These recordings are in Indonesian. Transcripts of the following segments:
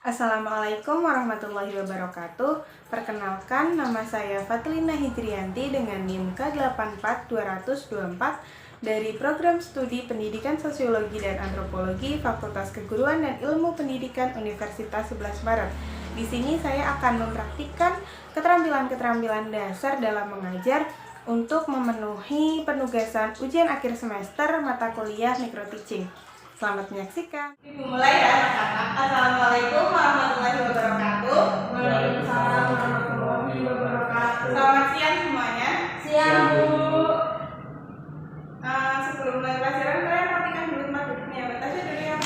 Assalamualaikum warahmatullahi wabarakatuh. Perkenalkan, nama saya Fatlina Hidrianti dengan NIM K84224 dari Program Studi Pendidikan Sosiologi dan Antropologi Fakultas Keguruan dan Ilmu Pendidikan Universitas 11 Maret. Di sini saya akan mempraktikkan keterampilan-keterampilan dasar dalam mengajar untuk memenuhi penugasan ujian akhir semester mata kuliah micro teaching. Selamat menyaksikan. Dimulai ya. Assalamualaikum warahmatullahi wabarakatuh. Waalaikumsalam warahmatullahi wabarakatuh. Selamat siang semuanya. Siang, Bu. Sebelum mulai pelajaran kalian rapikan dulu tempat duduknya. Batasnya dulu yang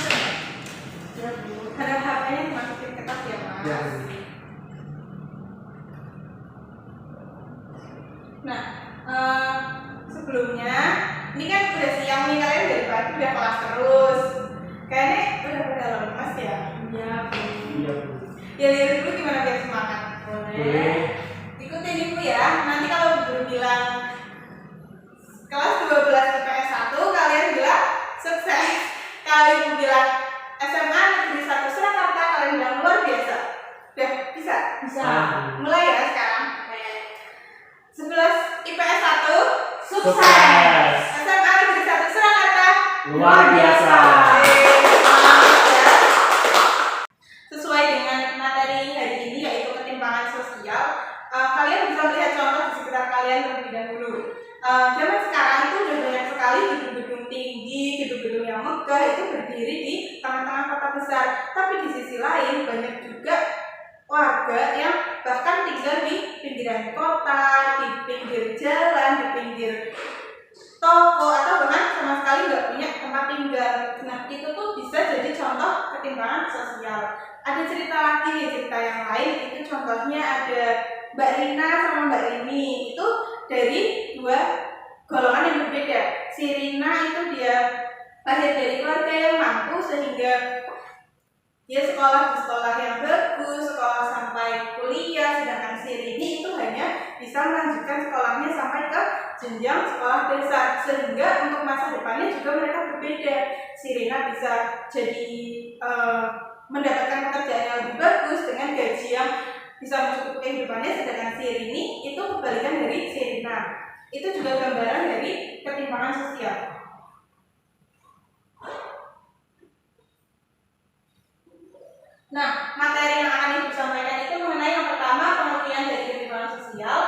Ya, Bu. ada HP-nya dimasukin ke tas ya, Mas. Ya. Nah, sebelumnya ini kan udah siang nih, kalian dari pagi udah kelas terus. Kayaknya udah pada lemas ya. Iya, Bu. Iya, Bu. Ya lihat dulu gimana biar semangat. Boleh. Ikutin ibu ya. Nanti kalau guru bilang kelas 12 IPS 1, kalian bilang sukses. Kalau ibu bilang SMA Negeri 1 Surakarta, kalian bilang luar biasa. Udah bisa? Bisa. Mulai ya sekarang. 11 IPS 1 Sukses. SMA Negeri 1 Surakarta Luar biasa. Sesuai dengan materi hari ini yaitu ketimpangan sosial, kalian bisa melihat contoh di sekitar kalian terlebih dahulu. Zaman sekarang itu udah banyak sekali gedung-gedung tinggi, gedung-gedung yang megah itu berdiri di tengah-tengah kota besar. Tapi di sisi lain banyak juga warga yang bahkan tinggal di pinggiran kota, di pinggir jalan, di pinggir toko, atau bahkan sama sekali nggak punya tempat tinggal. Nah, itu tuh bisa jadi contoh ketimpangan sosial. Ada cerita lagi, cerita yang lain itu contohnya ada Mbak Rina sama Mbak Rini. Itu dari dua golongan yang berbeda. Si Rina itu dia lahir dari keluarga yang mampu sehingga dia sekolah di sekolah yang bagus, sekolah sampai kuliah, sedangkan si Rini itu hanya bisa melanjutkan sekolahnya sampai ke jenjang sekolah dasar, sehingga untuk masa depannya juga mereka berbeda. Si Rina bisa jadi mendapatkan pekerjaan yang lebih bagus dengan gaji yang bisa mencukupi kehidupannya, sedangkan si Rini itu kebalikan dari si Rina. Itu juga gambaran dari ketimpangan sosial. Nah, materi yang akan Ibu sampaikan itu mengenai yang pertama pengertian dari ketimpangan sosial,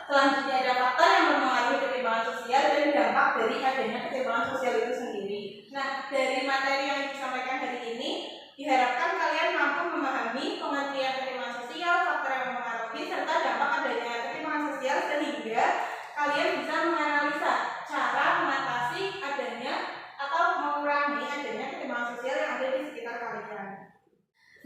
selanjutnya ada faktor yang mempengaruhi ketimpangan sosial dan dampak dari adanya ketimpangan sosial itu sendiri. Nah, dari materi yang Ibu sampaikan hari ini, diharapkan kalian mampu memahami pengertian ketimpangan sosial, faktor yang mempengaruhi, serta dampak adanya ketimpangan sosial sehingga kalian bisa menganalisa cara mengatasi adanya atau mengurangi adanya ketimpangan sosial yang ada di sekitar kalian.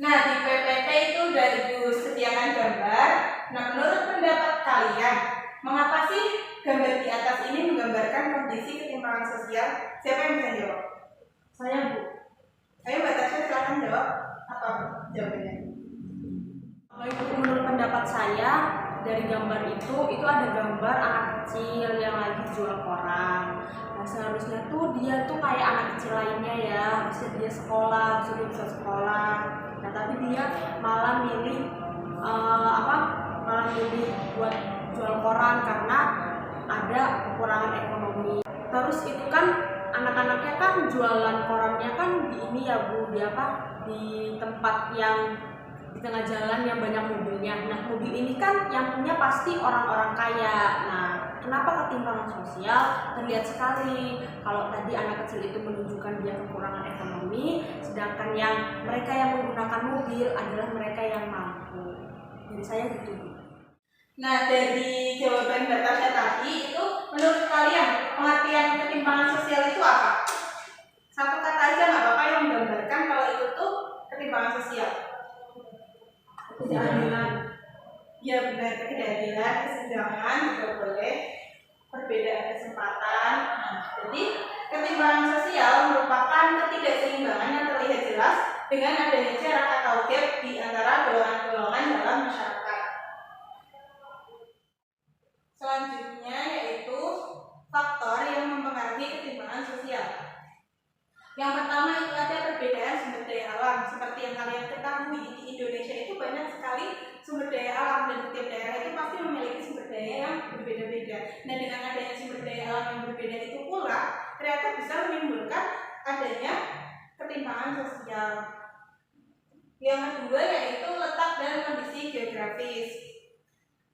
Nah, di PPT itu udah Ibu sediakan gambar. Nah, menurut pendapat kalian, mengapa sih gambar di atas ini menggambarkan kondisi ketimpangan sosial? Siapa yang bisa jawab? Saya, Bu. Ayo Mbak Tasya, silakan jawab. Apa jawabannya? Kalau itu menurut pendapat saya, dari gambar itu ada gambar anak kecil yang lagi jual koran. Nah, seharusnya tuh dia tuh kayak anak kecil lainnya ya, harusnya dia sekolah, harusnya dia bisa sekolah. Nah, tapi dia malah milih malah milih buat jual koran karena ada kekurangan ekonomi. Terus itu kan anak-anaknya kan jualan korannya kan di ini ya Bu, di tempat yang di tengah jalan yang banyak mobilnya. Nah, mobil ini kan yang punya pasti orang-orang kaya. Nah, kenapa ketimpangan sosial terlihat sekali? Kalau tadi anak kecil itu menunjukkan dia kekurangan ekonomi, sedangkan yang mereka yang menggunakan mobil adalah mereka yang mampu. Jadi saya gitu. Nah, dari jawaban Mbak Tasya tadi itu menurut kalian pengertian ketimpangan sosial itu apa? Satu kata aja nggak apa-apa yang menggambarkan kalau itu tuh ketimpangan sosial. Ketidakadilan. Ya benar, ketidakadilan, kesenjangan juga boleh, perbedaan kesempatan. Nah, jadi ketimpangan sosial merupakan ketidakseimbangan yang terlihat jelas dengan adanya jarak atau gap di antara golongan-golongan dalam masyarakat. Selanjutnya yaitu faktor yang mempengaruhi ketimpangan sosial. Yang pertama itu ada perbedaan sumber daya alam, seperti yang kalian ketahui di Indonesia itu banyak sekali sumber daya alam dan setiap daerah itu pasti memiliki sumber daya yang berbeda-beda. Nah, dengan adanya sumber daya alam yang berbeda itu pula ternyata bisa menimbulkan adanya ketimpangan sosial. Yang kedua yaitu letak dan kondisi geografis.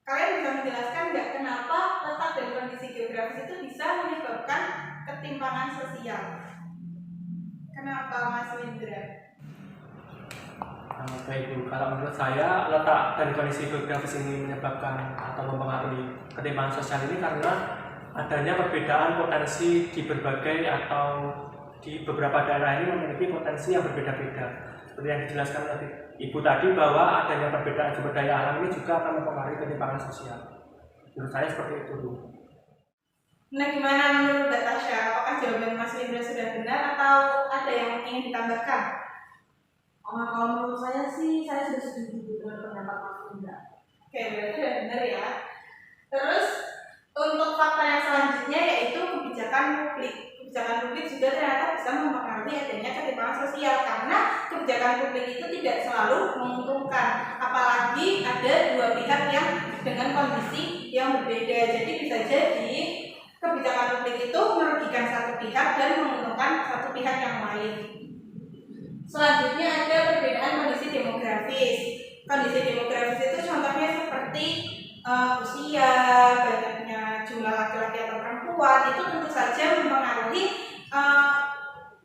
Kalian bisa menjelaskan nggak kenapa letak dan kondisi geografis itu bisa menyebabkan ketimpangan sosial? Kenapa, Mas Windra? Baik Bu, kalau menurut saya letak dan kondisi geografis ini menyebabkan atau mempengaruhi ketimpangan sosial ini karena adanya perbedaan potensi di berbagai atau di beberapa daerah ini memiliki potensi yang berbeda-beda. Seperti yang dijelaskan oleh Ibu tadi bahwa adanya perbedaan sumber daya alam ini juga akan mempengaruhi ketimpangan sosial. Menurut saya seperti itu Bu. Nah, gimana menurut Mbak Tasya? Apakah jawaban Mas Windra sudah benar atau ada yang ingin ditambahkan? Kalau menurut saya sih, saya sudah setuju dengan pendapat Mas Indra. Oke, berarti sudah benar ya. Terus untuk faktor yang selanjutnya yaitu kebijakan publik. Kebijakan publik juga ternyata bisa mempengaruhi adanya ketimpangan sosial karena kebijakan publik itu tidak selalu menguntungkan. Apalagi ada dua pihak yang dengan kondisi yang berbeda. Jadi bisa jadi kebijakan publik itu merugikan satu pihak dan menguntungkan satu pihak yang lain. Selanjutnya ada perbedaan kondisi demografis. Kondisi demografis itu contohnya seperti usia, banyaknya jumlah laki-laki atau perempuan, itu tentu saja mempengaruhi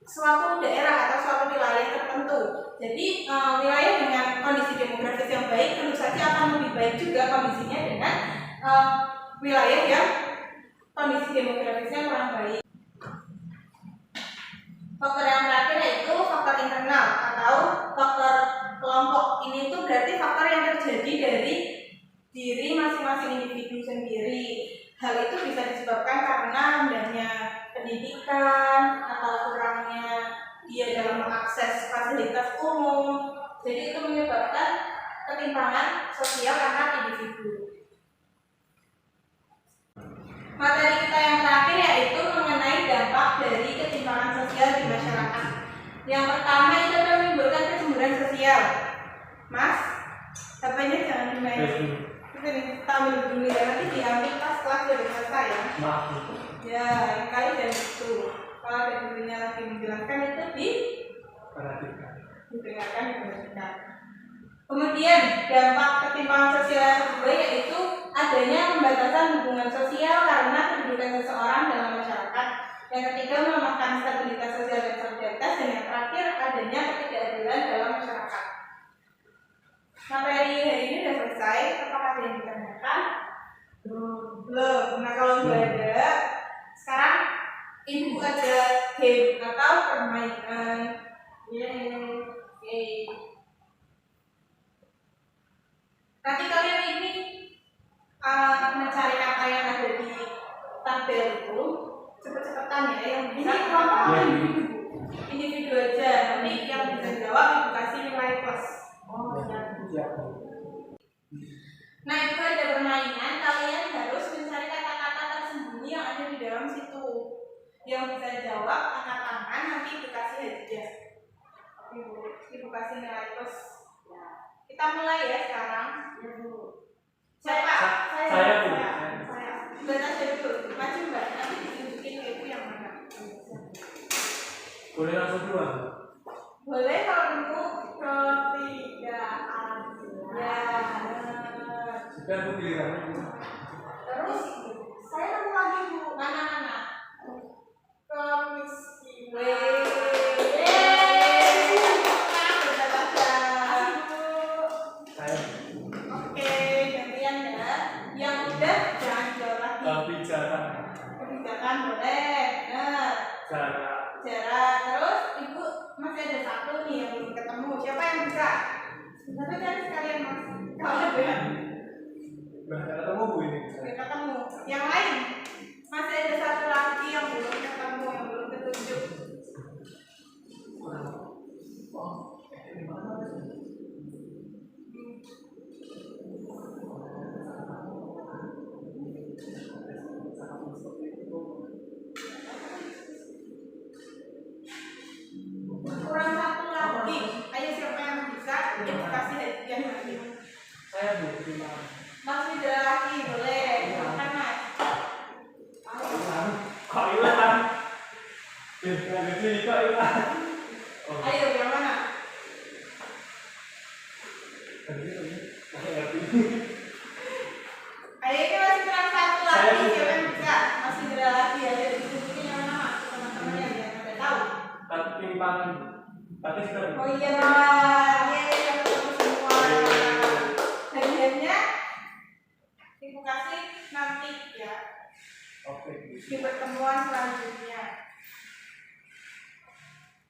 suatu daerah atau suatu wilayah tertentu. Jadi wilayah dengan kondisi demografis yang baik tentu saja akan lebih baik juga kondisinya dengan wilayah yang kondisi demografisnya kurang baik. Faktor yang terakhir yaitu faktor internal atau faktor kelompok. Ini tuh berarti faktor yang terjadi dari diri masing-masing individu sendiri. Hal itu bisa disebabkan karena rendahnya pendidikan atau kurangnya dia dalam mengakses fasilitas umum. Jadi itu menyebabkan ketimpangan sosial antar individu. Materi kita yang terakhir yaitu mengenai dampak dari ketimpangan sosial di masyarakat. Yang pertama itu adalah menimbulkan kecemburuan sosial. Mas, HP-nya jangan dimainin. Kita ambil dulu ya, nanti diambil pas kelas sudah selesai ya. Maaf. Ya, yang kali dan itu. Kalau ada gurunya lagi menjelaskan itu diperhatikan. Kemudian dampak ketimpangan sosial yang kedua yaitu adanya pembatasan hubungan sosial karena kedudukan seseorang dalam masyarakat. Yang ketiga melemahkan stabilitas sosial dan solidaritas, dan yang terakhir adanya ketidakadilan dalam masyarakat. Materi hari ini sudah selesai. Apakah ada yang ditanyakan? Belum. Nah, kalau nggak ada, sekarang ibu ada game atau permainan. Yeay. Nanti kalian ini mencari kata yang ada di tabel itu cepet-cepetan ya, yang bisa kelompok individu aja. Nanti yang bisa jawab ibu kasih nilai plus. Nah, itu ada permainan. Kalian harus mencari kata-kata tersembunyi yang ada di dalam situ. Yang bisa jawab angkat tangan, nanti ibu kasih hadiah. Ibu kasih nilai plus. Kita mulai ya sekarang. Siapa? Saya Bu. Saya. Mbak Tasya dulu. Maju Mbak. Nanti ditunjukin ke ibu yang mana. Boleh langsung keluar? Boleh kalau nemu ketidakadilan. Ya. Sudah Bu, gilirannya Bu. Terus saya nemu lagi Bu. Mana? Kemiskinan. Kebijakan boleh. Nah, jarak. Terus ibu masih ada satu nih yang belum ketemu. Siapa yang bisa? Tapi cari sekalian Mas. Kalau ada ketemu Bu ini. ketemu. Yang lain masih ada satu lagi yang belum ketemu, yang belum ketunjuk. Kurang satu lagi. Ayo siapa yang bisa? Ibu kasih hadiah. Ayo ini masih kurang satu lagi, siapa yang bisa? Masih ada lagi ya, jadi mungkin yang nama teman-teman yang udah tahu. Ketimpangan batis kan? Oh iya, yeay, yang ketemu semua. Hadiahnya ibu kasih nanti ya Oke. di pertemuan selanjutnya.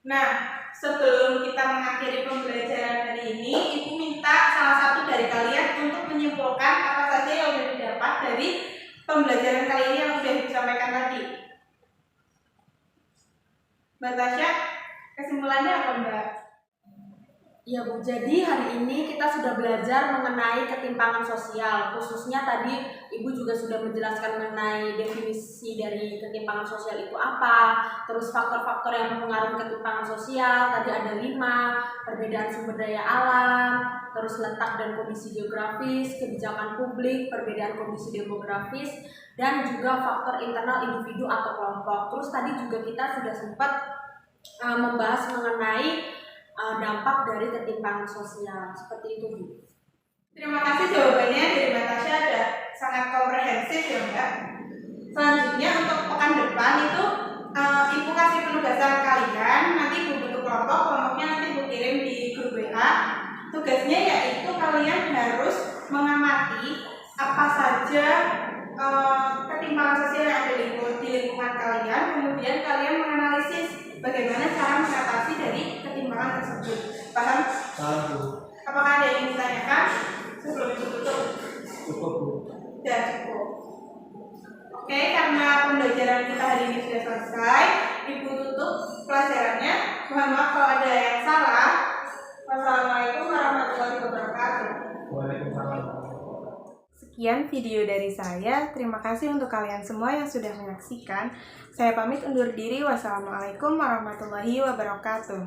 Nah, sebelum kita mengakhiri pembelajaran hari ini, ibu minta salah satu dari kalian untuk menyimpulkan apa saja yang sudah didapat dari pembelajaran kali ini yang sudah disampaikan tadi. Mbak Tasya, kesimpulannya apa Mbak? Ya Bu, jadi hari ini kita sudah belajar mengenai ketimpangan sosial. Khususnya tadi Ibu juga sudah menjelaskan mengenai definisi dari ketimpangan sosial itu apa, terus faktor-faktor yang mempengaruhi ketimpangan sosial. Tadi ada 5, perbedaan sumber daya alam, terus letak dan kondisi geografis, kebijakan publik, perbedaan kondisi demografis, dan juga faktor internal individu atau kelompok. Terus tadi juga kita sudah sempat membahas mengenai dampak dari ketimpangan sosial. Seperti itu Bu. Terima kasih jawabannya dari Mbak Tasya, ada sangat komprehensif ya Mbak. Selanjutnya untuk pekan depan itu Ibu kasih penugasan kalian, nanti Ibu bentuk kelompoknya nanti Ibu kirim di grup WA. Tugasnya yaitu kalian harus mengamati apa saja ketimpangan sosial yang ada di lingkungan kalian, kemudian kalian menganalisis bagaimana cara mengatasi dari ketimpangan tersebut. Paham? Paham Bu. Apakah ada yang ingin ditanyakan sebelum Ibu tutup? Cukup Bu. Sudah cukup. Oke, karena pembelajaran kita hari ini sudah selesai, Ibu tutup pelajarannya. Mohon maaf kalau ada yang salah. Wassalamualaikum warahmatullahi wabarakatuh. Waalaikumsalam. Sekian video dari saya. Terima kasih untuk kalian semua yang sudah menyaksikan. Saya pamit undur diri. Wassalamualaikum warahmatullahi wabarakatuh.